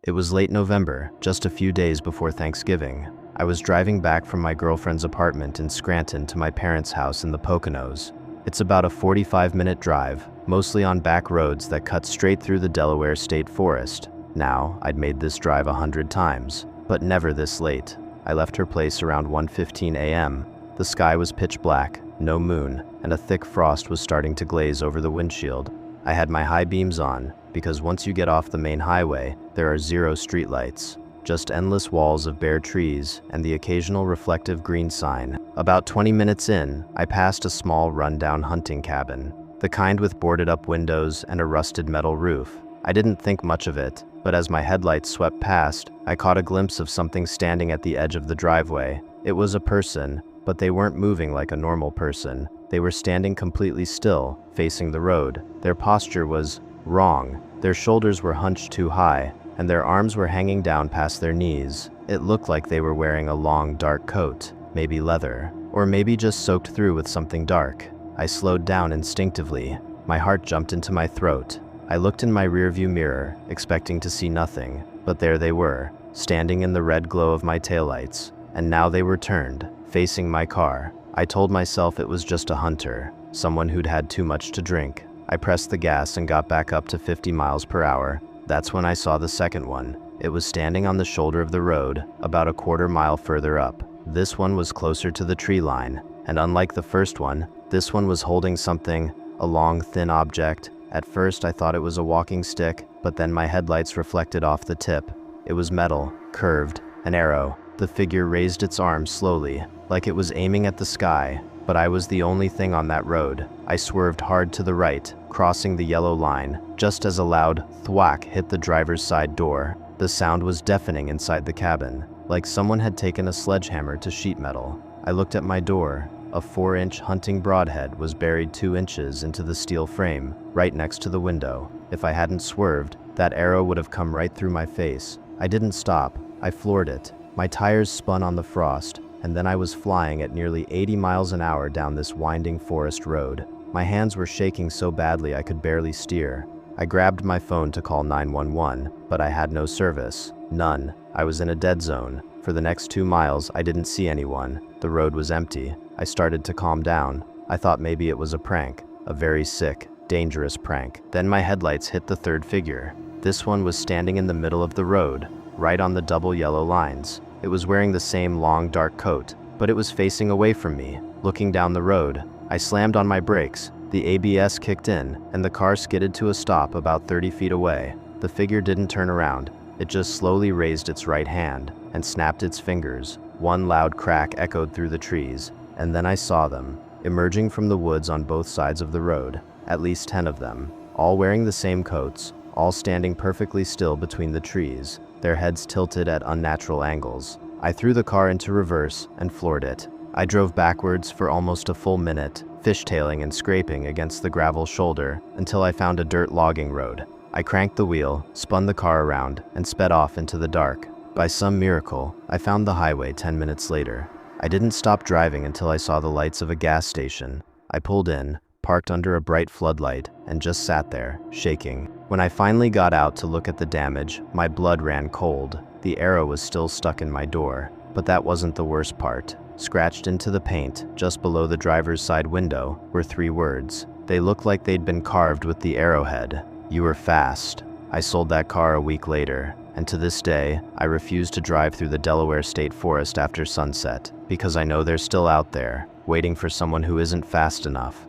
It was late November, just a few days before Thanksgiving. I was driving back from my girlfriend's apartment in Scranton to my parents' house in the Poconos. It's about a 45-minute drive, mostly on back roads that cut straight through the Delaware State Forest. Now, I'd made this drive 100 times, but never this late. I left her place around 1:15 a.m. The sky was pitch black, no moon, and a thick frost was starting to glaze over the windshield. I had my high beams on, because once you get off the main highway, there are 0 streetlights, just endless walls of bare trees and the occasional reflective green sign. About 20 minutes in, I passed a small run-down hunting cabin, the kind with boarded-up windows and a rusted metal roof. I didn't think much of it, but as my headlights swept past, I caught a glimpse of something standing at the edge of the driveway. It was a person, but they weren't moving like a normal person. They were standing completely still, facing the road. Their posture was wrong. Their shoulders were hunched too high, and their arms were hanging down past their knees. It looked like they were wearing a long, dark coat, maybe leather, or maybe just soaked through with something dark. I slowed down instinctively. My heart jumped into my throat. I looked in my rearview mirror, expecting to see nothing, but there they were, standing in the red glow of my taillights, and now they were turned, facing my car. I told myself it was just a hunter, someone who'd had too much to drink. I pressed the gas and got back up to 50 miles per hour. That's when I saw the second one. It was standing on the shoulder of the road, about a quarter mile further up. This one was closer to the tree line, and unlike the first one, this one was holding something, a long, thin object. At first I thought it was a walking stick, but then my headlights reflected off the tip. It was metal, curved, an arrow. The figure raised its arms slowly, like it was aiming at the sky, but I was the only thing on that road. I swerved hard to the right, crossing the yellow line, just as a loud thwack hit the driver's side door. The sound was deafening inside the cabin, like someone had taken a sledgehammer to sheet metal. I looked at my door. A 4-inch hunting broadhead was buried 2 inches into the steel frame, right next to the window. If I hadn't swerved, that arrow would have come right through my face. I didn't stop. I floored it. My tires spun on the frost, and then I was flying at nearly 80 miles an hour down this winding forest road. My hands were shaking so badly I could barely steer. I grabbed my phone to call 911, but I had no service. None. I was in a dead zone. For the next 2 miles, I didn't see anyone. The road was empty. I started to calm down. I thought maybe it was a prank, a very sick, dangerous prank. Then my headlights hit the third figure. This one was standing in the middle of the road, right on the double yellow lines. It was wearing the same long, dark coat, but it was facing away from me, looking down the road. I slammed on my brakes. The ABS kicked in, and the car skidded to a stop about 30 feet away. The figure didn't turn around. It just slowly raised its right hand and snapped its fingers. One loud crack echoed through the trees, and then I saw them, emerging from the woods on both sides of the road. At least 10 of them, all wearing the same coats, all standing perfectly still between the trees, their heads tilted at unnatural angles. I threw the car into reverse and floored it. I drove backwards for almost a full minute, fishtailing and scraping against the gravel shoulder until I found a dirt logging road. I cranked the wheel, spun the car around, and sped off into the dark. By some miracle, I found the highway 10 minutes later. I didn't stop driving until I saw the lights of a gas station. I pulled in, parked under a bright floodlight, and just sat there, shaking. When I finally got out to look at the damage, my blood ran cold. The arrow was still stuck in my door. But that wasn't the worst part. Scratched into the paint, just below the driver's side window, were 3 words. They looked like they'd been carved with the arrowhead. "You were fast." I sold that car a week later, and to this day, I refuse to drive through the Delaware State Forest after sunset, because I know they're still out there, waiting for someone who isn't fast enough.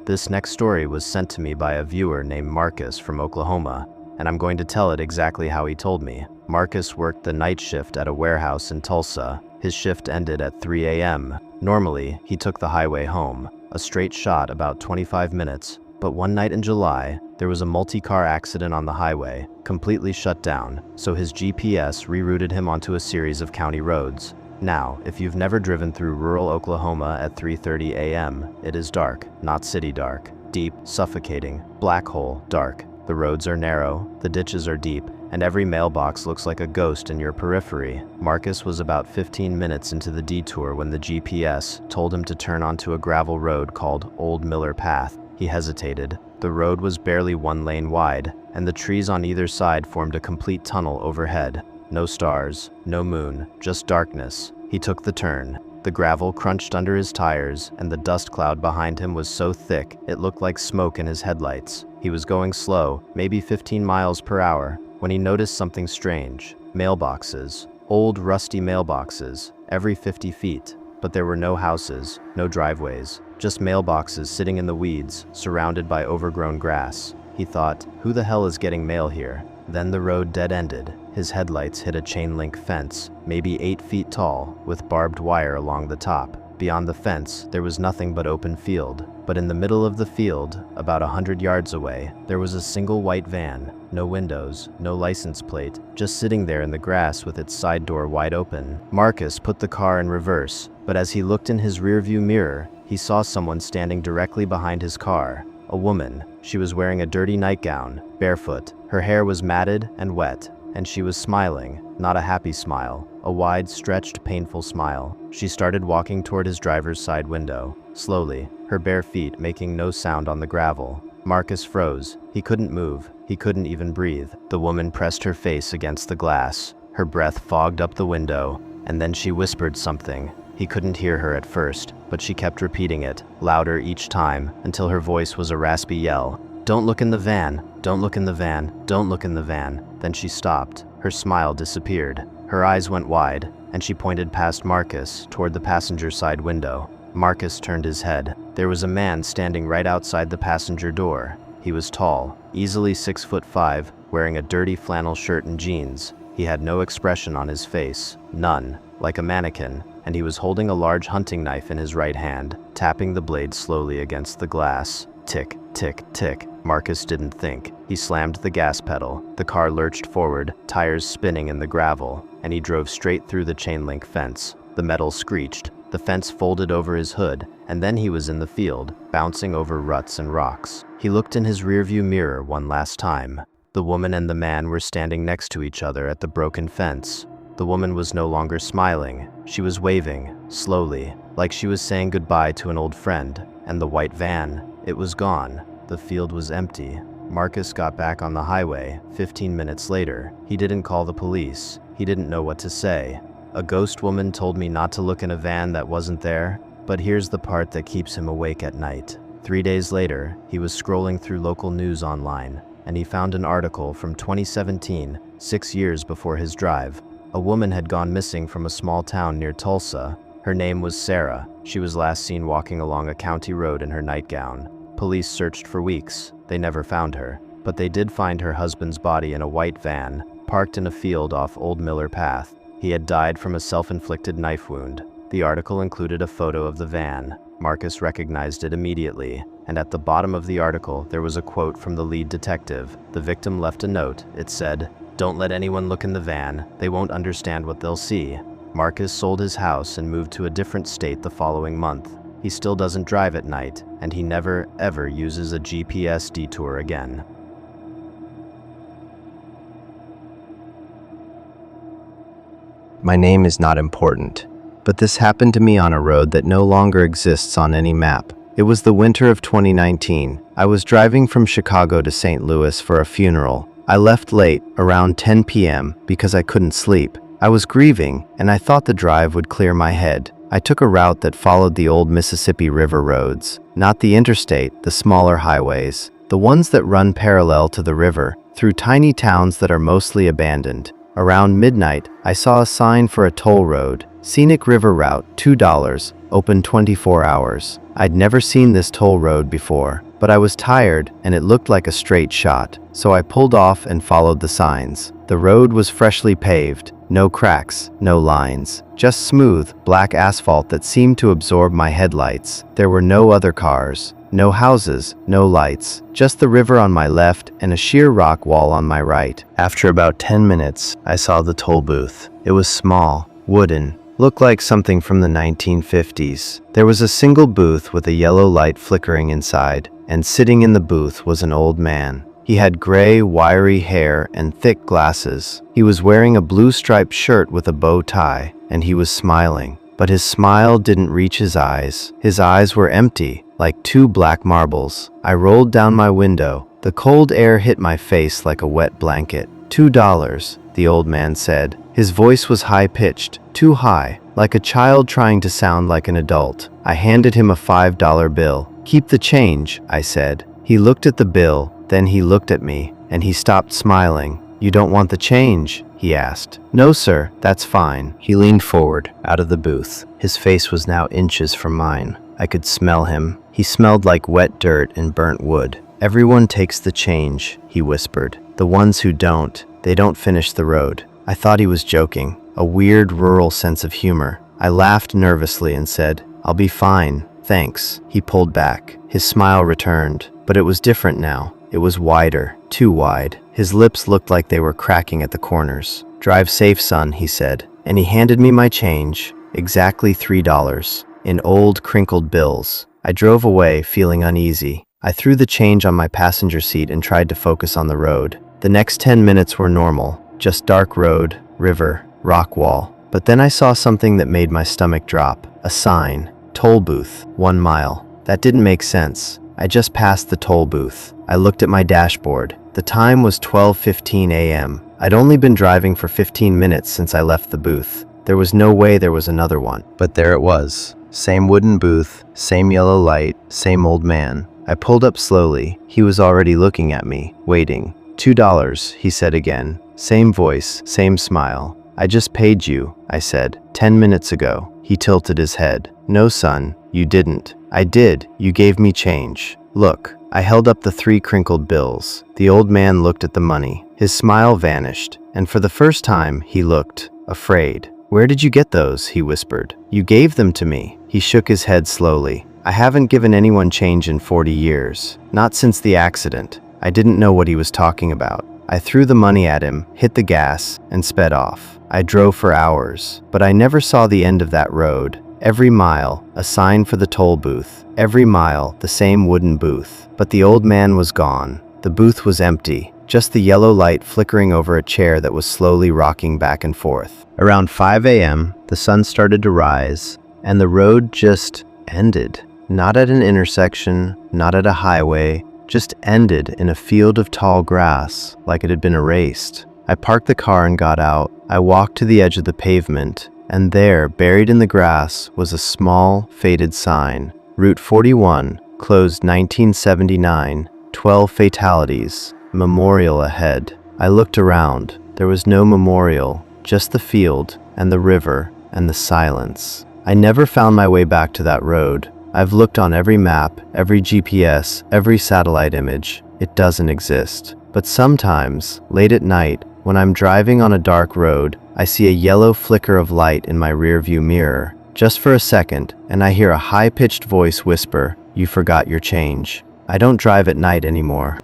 This next story was sent to me by a viewer named Marcus from Oklahoma, and I'm going to tell it exactly how he told me. Marcus worked the night shift at a warehouse in Tulsa. His shift ended at 3 a.m. Normally, he took the highway home, a straight shot about 25 minutes. But one night in July, there was a multi-car accident on the highway, completely shut down, so his GPS rerouted him onto a series of county roads. Now, if you've never driven through rural Oklahoma at 3:30 a.m., it is dark, not city dark. Deep, suffocating, black hole dark. The roads are narrow, the ditches are deep, and every mailbox looks like a ghost in your periphery. Marcus was about 15 minutes into the detour when the GPS told him to turn onto a gravel road called Old Miller Path. He hesitated. The road was barely 1 lane wide, and the trees on either side formed a complete tunnel overhead. No stars, no moon, just darkness. He took the turn. The gravel crunched under his tires, and the dust cloud behind him was so thick it looked like smoke in his headlights. He was going slow, maybe 15 miles per hour, when he noticed something strange. Mailboxes. Old, rusty mailboxes, every 50 feet. But there were no houses, no driveways, just mailboxes sitting in the weeds, surrounded by overgrown grass. He thought, who the hell is getting mail here? Then the road dead-ended. His headlights hit a chain-link fence, maybe 8 feet tall, with barbed wire along the top. Beyond the fence, there was nothing but open field. But in the middle of the field, about 100 yards away, there was a single white van. No windows, no license plate, just sitting there in the grass with its side door wide open. Marcus put the car in reverse, but as he looked in his rearview mirror, he saw someone standing directly behind his car. A woman. She was wearing a dirty nightgown, barefoot. Her hair was matted and wet, and she was smiling, not a happy smile, a wide, stretched, painful smile. She started walking toward his driver's side window, slowly, her bare feet making no sound on the gravel. Marcus froze. He couldn't move. He couldn't even breathe. The woman pressed her face against the glass. Her breath fogged up the window, and then she whispered something. He couldn't hear her at first, but she kept repeating it, louder each time, until her voice was a raspy yell. "Don't look in the van. Don't look in the van. Don't look in the van." Then she stopped. Her smile disappeared. Her eyes went wide, and she pointed past Marcus toward the passenger side window. Marcus turned his head. There was a man standing right outside the passenger door. He was tall, easily 6'5", wearing a dirty flannel shirt and jeans. He had no expression on his face, none, like a mannequin, and he was holding a large hunting knife in his right hand, tapping the blade slowly against the glass. Tick, tick, tick. Marcus didn't think. He slammed the gas pedal. The car lurched forward, tires spinning in the gravel, and he drove straight through the chain-link fence. The metal screeched. The fence folded over his hood, and then he was in the field, bouncing over ruts and rocks. He looked in his rearview mirror one last time. The woman and the man were standing next to each other at the broken fence. The woman was no longer smiling. She was waving, slowly, like she was saying goodbye to an old friend. And the white van, it was gone. The field was empty. Marcus got back on the highway. 15 minutes later, he didn't call the police. He didn't know what to say. A ghost woman told me not to look in a van that wasn't there, but here's the part that keeps him awake at night. 3 days later, he was scrolling through local news online, and he found an article from 2017, 6 years before his drive. A woman had gone missing from a small town near Tulsa. Her name was Sarah. She was last seen walking along a county road in her nightgown. Police searched for weeks. They never found her, but they did find her husband's body in a white van, parked in a field off Old Miller Path. He had died from a self-inflicted knife wound. The article included a photo of the van. Marcus recognized it immediately, and at the bottom of the article there was a quote from the lead detective. The victim left a note. It said, "Don't let anyone look in the van. They won't understand what they'll see." Marcus sold his house and moved to a different state the following month. He still doesn't drive at night, and he never, ever uses a GPS detour again. My name is not important, but this happened to me on a road that no longer exists on any map. It was the winter of 2019. I was driving from Chicago to St. Louis for a funeral. I left late, around 10 p.m., because I couldn't sleep. I was grieving, and I thought the drive would clear my head. I took a route that followed the old Mississippi River roads, not the interstate, the smaller highways, the ones that run parallel to the river, through tiny towns that are mostly abandoned. Around midnight, I saw a sign for a toll road, Scenic River Route, $2, open 24 hours. I'd never seen this toll road before, but I was tired and it looked like a straight shot, so I pulled off and followed the signs. The road was freshly paved, no cracks, no lines, just smooth, black asphalt that seemed to absorb my headlights. There were no other cars, no houses, no lights, just the river on my left and a sheer rock wall on my right. After about 10 minutes, I saw the toll booth. It was small, wooden, looked like something from the 1950s. There was a single booth with a yellow light flickering inside, and sitting in the booth was an old man. He had gray, wiry hair and thick glasses. He was wearing a blue striped shirt with a bow tie, and he was smiling. but his smile didn't reach his eyes. His eyes were empty, like two black marbles. I rolled down my window. The cold air hit my face like a wet blanket. $2, the old man said. His voice was high-pitched, too high, like a child trying to sound like an adult. I handed him a $5 bill. "Keep the change," I said. He looked at the bill, then he looked at me, and he stopped smiling. "You don't want the change?" he asked. "No, sir, that's fine." He leaned forward, out of the booth. His face was now inches from mine. I could smell him. He smelled like wet dirt and burnt wood. "Everyone takes the change," he whispered. "The ones who don't, they don't finish the road." I thought he was joking, a weird rural sense of humor. I laughed nervously and said, "I'll be fine, thanks." He pulled back. His smile returned, but it was different now. It was wider, too wide. His lips looked like they were cracking at the corners. "Drive safe, son," he said, and he handed me my change, exactly $3, in old, crinkled bills. I drove away, feeling uneasy. I threw the change on my passenger seat and tried to focus on the road. The next 10 minutes were normal, just dark road, river, rock wall. But then I saw something that made my stomach drop. A sign, toll booth, 1 mile. That didn't make sense. I just passed the toll booth. I looked at my dashboard. The time was 12:15 a.m. I'd only been driving for 15 minutes since I left the booth. There was no way there was another one. But there it was. Same wooden booth, same yellow light, same old man. I pulled up slowly. He was already looking at me, waiting. $2, he said again. Same voice, same smile. "I just paid you," I said, 10 minutes ago. He tilted his head. "No, son, you didn't." "I did. You gave me change. Look." I held up the 3 crinkled bills. The old man looked at the money. His smile vanished, and for the first time, he looked afraid. "Where did you get those?" he whispered. "You gave them to me." He shook his head slowly. "I haven't given anyone change in 40 years. Not since the accident." I didn't know what he was talking about. I threw the money at him, hit the gas, and sped off. I drove for hours, but I never saw the end of that road. Every mile, a sign for the toll booth. Every mile, the same wooden booth. But the old man was gone. The booth was empty, just the yellow light flickering over a chair that was slowly rocking back and forth. Around 5 a.m., the sun started to rise, and the road just ended. Not at an intersection, not at a highway, just ended in a field of tall grass, like it had been erased. I parked the car and got out. I walked to the edge of the pavement, and there, buried in the grass, was a small, faded sign. Route 41, closed 1979, 12 fatalities, memorial ahead. I looked around. There was no memorial, just the field, and the river, and the silence. I never found my way back to that road. I've looked on every map, every GPS, every satellite image. It doesn't exist. But sometimes, late at night, when I'm driving on a dark road, I see a yellow flicker of light in my rearview mirror. Just for a second, and I hear a high-pitched voice whisper, "You forgot your change." I don't drive at night anymore.